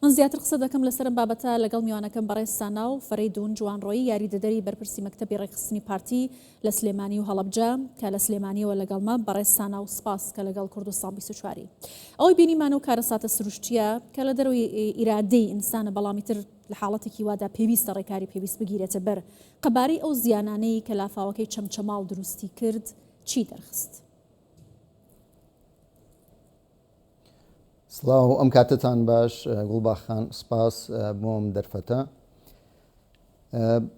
من زیاتر قسە دەکەم لەسەرم بابەتە لەگەڵ میوانەکەم بەڕێز سانا و فەرەیدون جوانڕۆیی یاریدەدەری بەرپرسی مەکتەبی ڕێکخستنی پارتی لە سلێمانی و هەڵەبجە کە لە سلێمانیەوە لەگەڵمە بەڕێز سانا و سپاس کە لەگەڵ کوردستان 24 ئەوەی بینیمانە و کارەساتە سروشتیە کە لە دەرەوەی ئیرادەی ئینسانە بەڵامی تر لە حاڵەتێکی وادا پێویستە ڕێکاری پێویست بگیرێتە بەر قەبارەی ئەو زیانانەی کە لافاوەکەی چەمچەماڵ دروستی کرد چی دەرخست؟ سڵاو ئەم کاتتان باش گوڵباخان سپاس بۆم دەرفەتە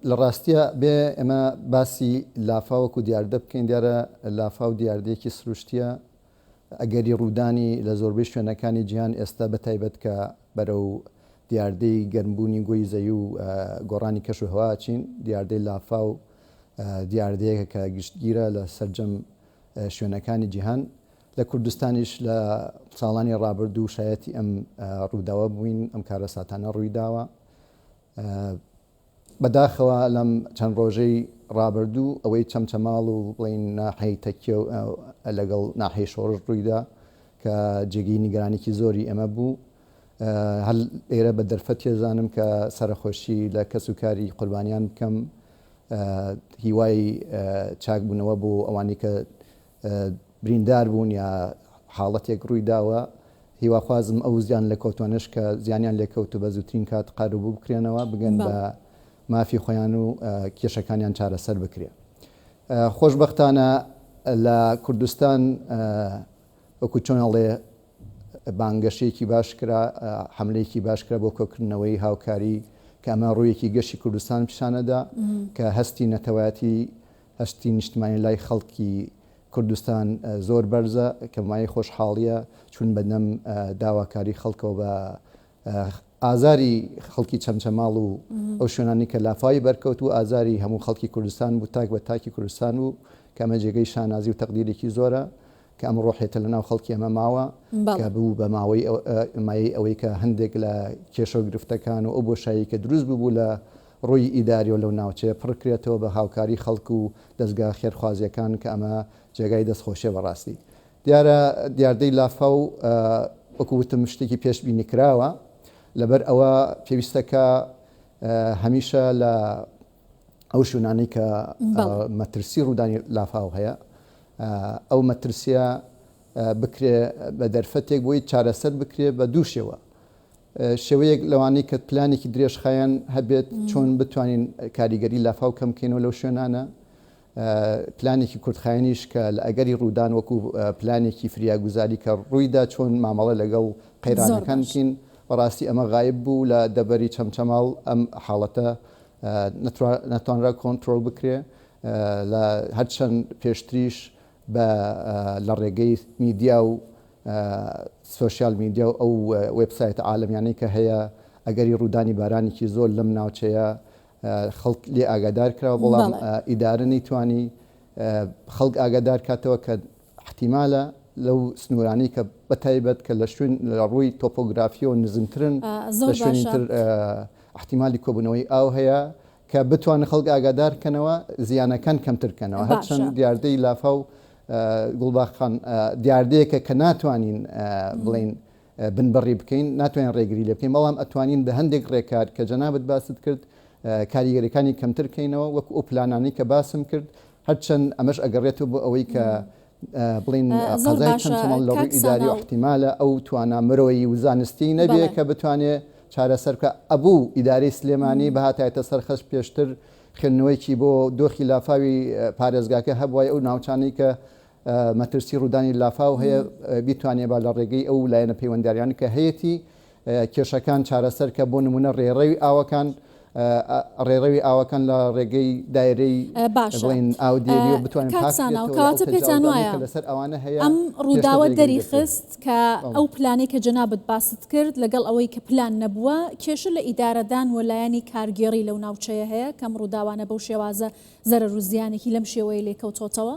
لە ڕاستیە بێ ئێمە باسی لافاوەکو دیاردە بکەین دیارە لافاو دیاردەیەکی سروشتیە ئەگەری ڕوودانی لە زۆربەی شوێنەکانی جیهان ئێستا بەتایبەت کە بەرەو دیاردەی گەرمبوونی گۆی زەوی و گۆڕانی کەش و هەواچین دیاردەی لافاو دیاردەیەکە کە گشتگیرە لە سەرجەم شوێنەکانی جیهان لە کوردستانیش لە ساڵانی ڕابردوو شایەتی ئەم ڕووداوە بووین ئەم کارەساتانە ڕوویداوە بەداخەوە لەم چەند ڕۆژەی ڕابردوو ئەوەی چەمچەماڵ و بڵین ناحەی تەکیە لەگەڵ ناحەی شۆڕژ ڕوویدا کە جێگەی نیگەرانێکی زۆری ئەمە بوو هەل ئێرە بە دەرفەت تێزانم کە سەرخۆشی لە کەس و کاری قوربانیان بکەم هیوای چاکبوونەوە بۆ ئەوانی کە بریندار بوون یا حاڵەتێک ڕووی داوە هیواخوازم ئەو زیان لە کەوتوانش کە زیانیان لێکەوت بە زووترین کات قاربوو بکرێنەوە بگەن بە مافی خۆیان و کێشەکانیان چارەسەر بکرێ خۆشبەختانە لە کوردستان وەکو چۆنەڵێ بانگەشەیەکی باشکرا حملەیەکی باشکرا بۆ کۆکردنەوەی هاوکاری کە ئەمە ڕوویەکی گەشتی کوردستان پیشانەدا کە هەستی نەتەوایەتی هەستی نیشتمانی لای خەڵکی کوردستان زۆر بەرزە کە مای خۆشحاڵیە چون بەدەم داواکاری خەڵکەوە بە ئازاری خەڵکی چەمچەماڵ و ئەو شوێنانی کە لافای بەرکەوت و ئازاری هەموو خەڵکی کوردستان بوو تاک بە تاکی کوردستان و کە ئەمە جێگەی شانازی و تەقدیرێکی زۆرە کە ئەم ڕۆحێتە لەناو خەڵکی ئەمە ماوە کە بوو بە ماوەی مای ئەوەی کە هەندێک لە کێشە و گرفتەکان و ئەو بۆشایی کە دروست بوو لە ڕووی ئیداری و لەو ناوچەیە پڕکرێتەوە بە هاوکاری خەڵک و دەستگا خێرخوازیەکان کە ئەمە جێگای دەستخۆشیە بەڕاستی دیارە دیاردەی لافا و وەکوتم شتێکی پێشبینی کراوە لەبەر ئەوە پێویستەکە هەمیشە لە ئەو شوێنانەی کە مەترسی ڕوودانی لافاو هەیە ئەو مەترسیە بکرێ بە دەرفەتێک بۆی چارەسەر بکرێ بە دووشەوە شێوەیەک لەوانەی کە پلانێکی درێژخایەن هەبێت چۆن بتوانین کاریگەری لافاو کەم بکەینەوە لەو شوێنانە پلانێکی کورتخایەنیش کە لە ئەگەری ڕوودان وەکو پلانێکی فریاگوزاری کە ڕوویدا چۆن مامەڵە لەگەڵ قەیرانەکان بکەین بەڕاستی ئەمە غایب بوو لە دەبەری چەمچەماڵ ئەم حاڵەتە نەتوانرا کۆنتترۆل بکرێ لە هەرچەند پێشتریش بە لە ڕێگەی میدیا و سۆشیال میدیا و ئەو وێبسایت عالەمیانەی کە هەیە ئەگەری ڕوودانی بارانێکی زۆر لەم ناوچەیە خەڵک لێ ئاگادار کراوە بەڵام ئیدارە نەیتوانی خەڵک ئاگادار کاتەوە کە احتیمالە لەو سنوورانی کە بەتایبەت کە لە شوێن لە ڕووی تۆپۆگرافیەوە نزمترن لە شوێنی تر احتیمالی کۆبوونەوەی ئاو هەیە کە بتوانن خەڵک ئاگادار بکەنەوە زیانەکان کەمترکەنەوە هەرچەند دیاردەی لافا و گوڵباخان دیاردەیەکە کە ناتوانین بڵین بنبڕی بکەین ناتوانین ڕێگری لێ بکەین بەڵام ئەتوانین بە هەندێک ڕێکار کە جەنابەت باست کرد کاریگەریەکانی کەمترکەینەوە وەکو ئەو پلانانی کە باسم کرد هەرچەند ئەمەش ئەگەڕێتەوە بۆ ئەوەی کە بڵین قەزای چەمچەماڵ لە ڕووی ئیداری و احتیمالە ئەو توانە مرۆیی و زانستی نەبێ کە بتوانێت چارەسەر بکە ئەبوو ئیداری سلێمانی بەهاتایەتە سەرخەش پێشتر خوێندنەوەیکی بۆ دۆخی لافاوی پارێزگاکە هەبووای ئەو ناوچانەی کە مەترسی ڕوودانی لافاو هەیە بیتوانێت با لە ڕێگەی ئەو لایەنە پەیوەندیاریانی کە هەیەی کێشەکان چارەسەر کە بۆ نمونە ڕێڕەوی ئاوەکان ڕێڕەوی ئاوەکان لە ڕێگەی دایرەی بڵین ئاودێری و بتوانین کاتە پێتان وایە لەسەر ئەوانە هەیە ئەم ڕووداوە دەریخست کە ئەو پلانەی کە جەنابەت باست کرد لەگەڵ ئەوەی کە پلان نەبووە کێشە لە ئیدارەدان وەلایەنی کارگێڕی لەو ناوچەیە هەیە کەم ڕووداوانە بەو شێوازە زەرەر و زیانێکی لەم شێوەیە لێکەوتۆتەوە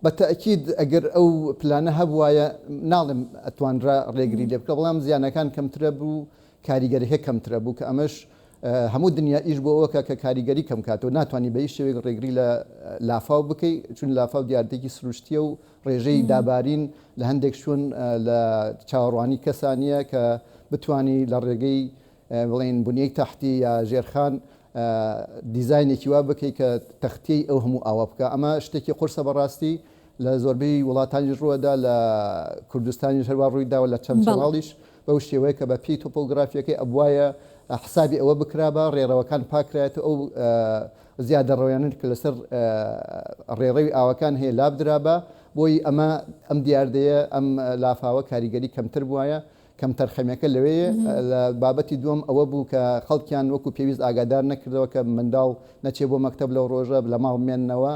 بەتەئکید ئەگەر ئەو پلانە هەبوایە ناڵم ئەتوانرا ڕێگری لێ بکە بەڵام زیانەکان کەمترە بوو کاریگەریەکە کەمترە بوو کە ئەمەش هەموو دنیا ئیش بۆ ئەوەکە کە کاریگەری کەم کاتەوە ناتوانانی بە هیچ شێوێک ڕێگری لە لافاو بکەیت چون لافاو دیارتێکی سروشتیە و ڕێژەی دابارین لە هەندێک شوێن لە چاوەڕوانی کەسانیە کە بتانی لە ڕێگەی بڵێن بنیەی تاحتی یا ژێرخان دیزایینێکی وا بکەیت کە تەختەی ئەو هەموو ئاوا بکە ئەمە شتێکی قورسە بەڕاستی لە زۆربەی وڵاتانی ڕووەدا لە کوردستانی هەروە ڕوویداوە لە چەند ساڵیش بەو شێوەیە کە بە پێی تۆپۆگرافیەکەی ئەبوایە حسابی ئەوە بکرابە ڕێڕەوەکان پاکرایەوە ئەو زیادە ڕۆیانن کە لەسەر ڕێڕەوی ئاوەکان هەیە لابدرابە بۆی ئەمە ئەم دیاردەیە ئەم لافاوە کاریگەری کەمتر بواە کەم تەرخەمەکە لەوەیە لە بابەتی دووەم ئەوە بوو کە خەڵکیان وەکو پێویست ئاگادار نەکردەوە کە منداڵ نەچێ بۆ مەکتەب لەو ڕۆژە لە ماڵ مێننەوە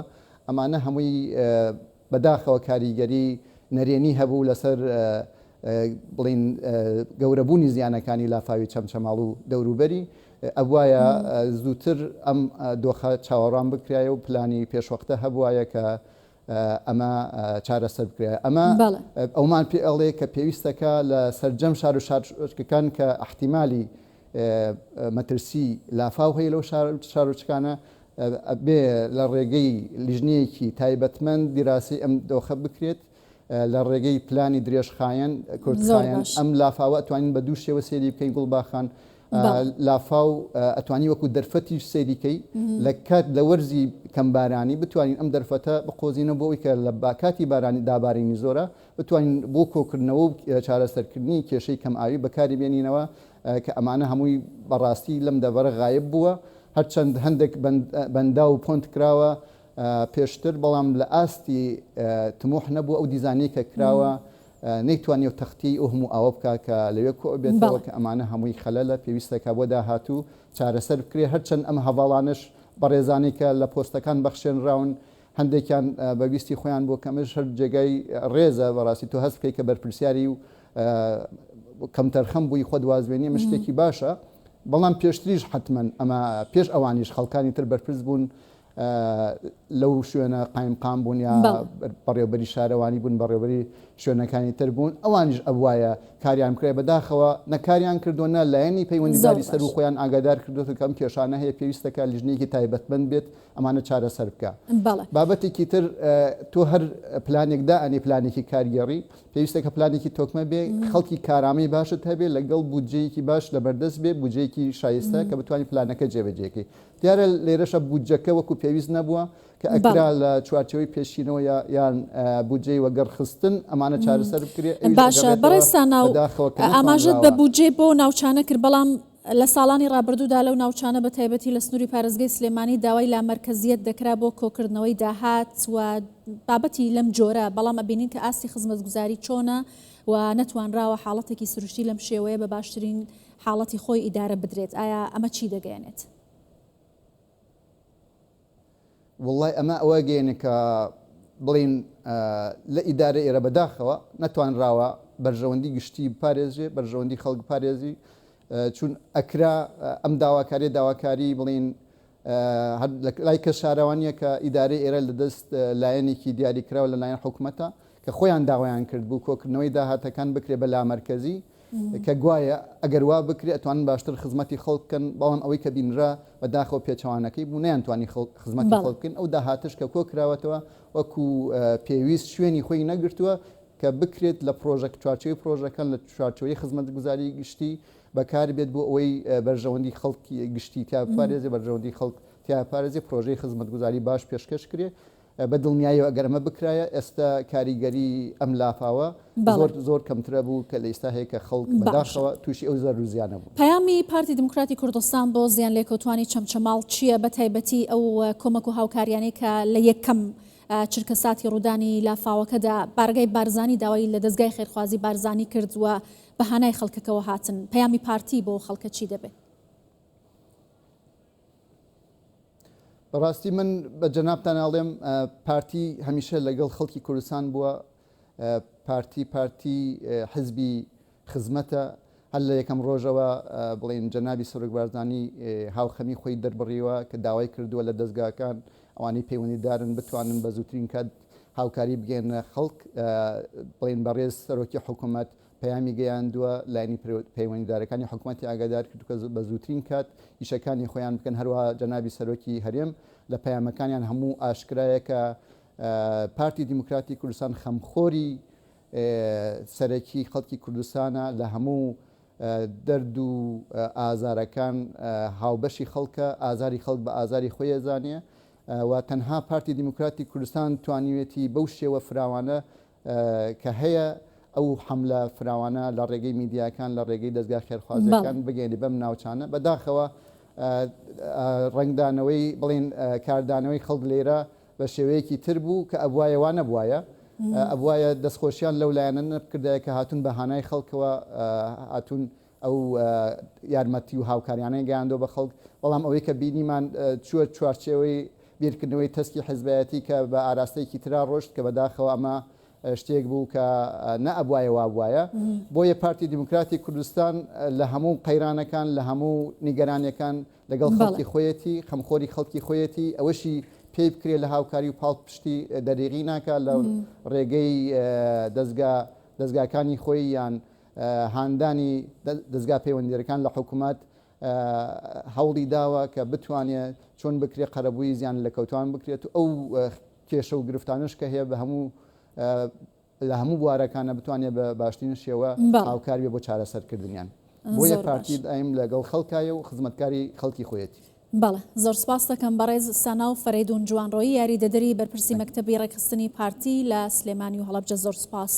ئەمانە هەمووی بەداخەوە کاریگەری نەرێنی هەبوو لەسەر بڵین گەورەبوونی زیانەکانی لافاوی چەمچەماڵ و دەوروبەری ئەوایە زووتر ئەم دۆخە چاوەڕان بکرایە و پلانی پێشوەختە هەبوایە کە ئەمە چارەسەر بکرێت ئەمە ئەومان پێ ئەڵێ کە پێویستەکە لە سەررجەم شار و شارچکەکان کە احتیمالی مەترسی لافاو هەیە لەو شارچکانە بێ لە ڕێگەی لیژنەیەکی تایبەتمەند دیراسی ئەم دۆخە بکرێت لە ڕێگەی پلانی درێژخایەن کورتخایەن ئەم لافاوە ئەتوانین بە دوو شێوە سێری بکەین گوڵباخان لافاو ئەتوانی وەکو دەرفەتیش سێریکەی لە کات لە وەرزی کەمبارانی بتوانین ئەم دەرفەتە بقۆزینە بۆ ئەوی کە لە باکاتی بارانی دابارینی زۆرە بتوانین بۆ کۆکردنەوە و چارەسەرکردنی کێشەی کەم ئاوی بەکاری بێنینەوە کە ئەمانە هەمووی بەڕاستی لەم دەبەرە غایب بووە هەرچەند هەندێک بەندا و پۆنت کراوە پێشتر بەڵام لە ئاستی تموح نەبوو ئەو دیزانی کە کراوە نەیتوانێ و تەختی ئەو هەموو ئاوە بکە کە لەوێ کۆ بێتەوە کە ئەمانە هەمووی خەلەلە پێویستەکە بۆ داهاتوو چارەسەر بکرێ هەرچەند ئەم هەواڵانش بەڕێزانی کە لە پۆستەکان بەخشێنراون هەندێکیان بەویستی خۆیان بۆ کەمش هەر جێگای ڕێزە بەڕاستی تۆ هەست بکەی کە بەرپرسیاری و کەمتەرخەم بووی خۆ دوازبێنی مشتێکی باشە بەڵام پێشتریش حتمما ئەمە پێش ئەوانیش خەڵکانی تر بەرپرس بوون لەو شوێنە قایمقام بوون یا بەڕێوەبەری شارەوانی بوون بەڕێوەبەری شوێنەکانی تر بوون ئەوانیش ئەوایە کاریان کرێ بەداخەوە نەکاریان کردوونە لایەنی پەیوەندیداری سەر و خۆیان ئاگادار کردوتە کەم کێشانە هەیە پێویستەکە لیژنەیەکی تایبەتمەند بێت ئەمانە چارەسەر بکە بابەتێکی تر تۆ هەر پلانێکدا ئەنێ پلانێکی کاریگەڕی پێویستەکە پلانێکی تۆکمە بێ خەڵکی کارامەی باشت هەبێ لەگەڵ بودجەیەکی باش لەبەردەست بێ بودجەیەکی شایستە کە بتوانانی پلانەکە جێبەجێکەی دیارە لێرەشە بودجەکە وەکو پێویست نەبووە کە ئەکرا لە چوارچەوەی پێشینەوە یان بودجەی وەگەڕخستن ئەمانە چارەسەر بکرێت باشە بەڕێستانە ئاماژەت بە بودجێ بۆ ناوچانە کرد بەڵام لە ساڵانی ڕابردوودا لەو ناوچانە بە تایبەتی لە سنووری پارێزگای سلێمانی داوای لامەرکەزیەت دەکرا بۆ کۆکردنەوەی داهات و بابەتی لەم جۆرە بەڵام ئەبینین کە ئاستی خزمەتگوزاری چۆنە و نەتوانراوە حاڵەتێکی سروشتی لەم شێوەیە بە باشترین حاڵەتی خۆی ئیدارە بدرێت ئایا ئەمە چی دەگەیەنێت؟ وڵای ئەمە ئەوە گەێنێ کە بڵین لە ئیدارە ئێرە بەداخەوە نەتوانراوە بەرژەوەندی گشتی پارێزێ بەرژەوەندی خەڵک پارێزی چون ئەکرا ئەم داواکاری بڵین لای کە شارەوانیە کە ئیدارەی ئێرە لە دەست لایەنێکی دیاریکراوە لە لایەن حکوومەتە کە خۆیان داوایان کرد بوو کۆکردنەوەی داهاتەکان بکرێ بە لامەرکەزی کە گوایە ئەگەر وا بکرێت ئەتوانن باشتر خزمەتی خەڵکن بەڵام ئەوەی کە بینرا بەداخەوە پێچەوانەکەی بوو نەیانتوانی خزمەتی خەڵکن ئەو داهاتش کە کۆکراوەتەوە وەکو پێویست شوێنی خۆی نەگرتووە کە بکرێت لە پرۆژەک چوارچێوی پرۆژەکان لە چوارچێوەی خزمەتگوزاری گشتی بەکار بێت بۆ ئەوەی بەرژەوەندی خەڵکی گشتی تا پارێزی بەرژەوەندی خەڵک تا پارێزی پرۆژەی خزمەتگوزاری باش پێشکەش کرێ بە دڵنیاییەوە ئەگەر ئەمە بکرایە ئێستا کاریگەری ئەم لافاوە زۆر کەمترە بوو کە لە ئێستا هەیە کە خەڵک بەداخەوە تووشی ئەو زەر و زیانە بوو. پەیامی پارتی دموکراتی کوردستان بۆ زیان لێکەوتوانی چەمچەماڵ چییە بە تایبەتی ئەو کۆمەک و هاوکاریانەی کە لە یەکەم چرکەساتی ڕوودانی لافاوەکەدا بارگای بارزانی داوای لە دەستگای خێرخوازی بارزانی کردووە بەهانای خەڵکەکەەوە هاتن پەیامی پارتی بۆ خەڵکە چی دەبێت؟ بەڕاستی من بە جەنابتان ئاڵێم پارتی هەمیشە لەگەڵ خەڵکی کوردستان بووە پارتی حزبی خزمەتە هەر لە یەکەم ڕۆژەوە بڵێن جەنابی سەرۆک بارزانی هاوخەمی خۆی دەربڕیوە کە داوای کردووە لە دەستگاکان ئەوانەی پەیوەندیدارن بتوانن بە زووترین کات هاوکاری بگەێنە خەڵک بڵێن بەڕێز سەرۆکی حکوومەت پەیامی گەیاندووە لایانی پەیوەندیدارەکانی حکوومەتی ئاگادار کرد کە بە زووترین کات ئیشەکانی خۆیان بکەن هەروەها جەنابی سەرۆکی هەرێم لە پەیامەکانیان هەموو ئاشکرایە کە پارتی دیموکراتی کوردستان خەمخۆری سەرەکی خەڵکی کوردستانە لە هەموو دەرد و ئازارەکان هاوبەشی خەڵکە ئازاری خەڵک بە ئازاری خۆی زانێ و تەنها پارتی دیموکراتی کوردستان توانیوێتی بەو شێوە فراوانە کە هەیە ئەو حملە فراوانە لە ڕێگەی میدیاکان لە ڕێگەی دەستگای خێرخوازەکان بگەێنی بەم ناوچانە بەداخەوە ڕنگدانەوەی بڵێن کاردانەوەی خەڵک لێرە بە شێوەیەکی تر بوو کە ئەبوایەوە نەبووایە ئەبوایە دەستخۆشیان لەو لایەنە نەکردایە کە هاتون بە هانای خەڵکەوە هاتون ئەو یارمەتی و هاوکاریانەی گەیاندۆ بە خەڵک بەڵام ئەوەی کە بینیمان چووە چوارچێوەی بیرکردنەوەی تەسکی حیزبایەتی کە بە ئاراستەیەکی ترا ڕۆشت کە بەداخەوە ئەمە شتێک بوو کە نەئەبوایەوە بواە بۆیە پارتی دیموکراتی کوردستان لە هەموو قەیرانەکان لە هەموو نیگەرانیەکان لەگەڵ خەڵکی خۆیەتی خەمخۆری خەڵکی خۆیەتی ئەوەشی پێی بکرێت لە هاوکاری و پاڵ پشتی دەریغی ناکە لە ڕێگەی دەستگاکانی خۆی یان هاندانی دەستگا پەیوەندیەکان لە حکوومەت هەوڵی داوە کە بتوانێت چۆن بکرێت قەرەبووی زیان لە کەوتوان بکرێت و ئەو کێشە و گرفتانش کە هەیە بە هەموو لە هەموو بوارەکانە بتوانێت بە باشترین شێوە هاوکاری بۆ چارەسەرکردنیان بۆیە پارتی ئایم لەگەڵ خەڵکایە و خزمەتکاری خەڵکی خۆیەتی. بەڵێ زۆر سپاس دەکەم بەڕێز سەنا و فەرەیدون جوانڕۆیی یاریدەدەری بەرپرسی مەکتەبی ڕێکخستنی پارتی لە سلێمانی و هەڵەبجە زۆر سپاس.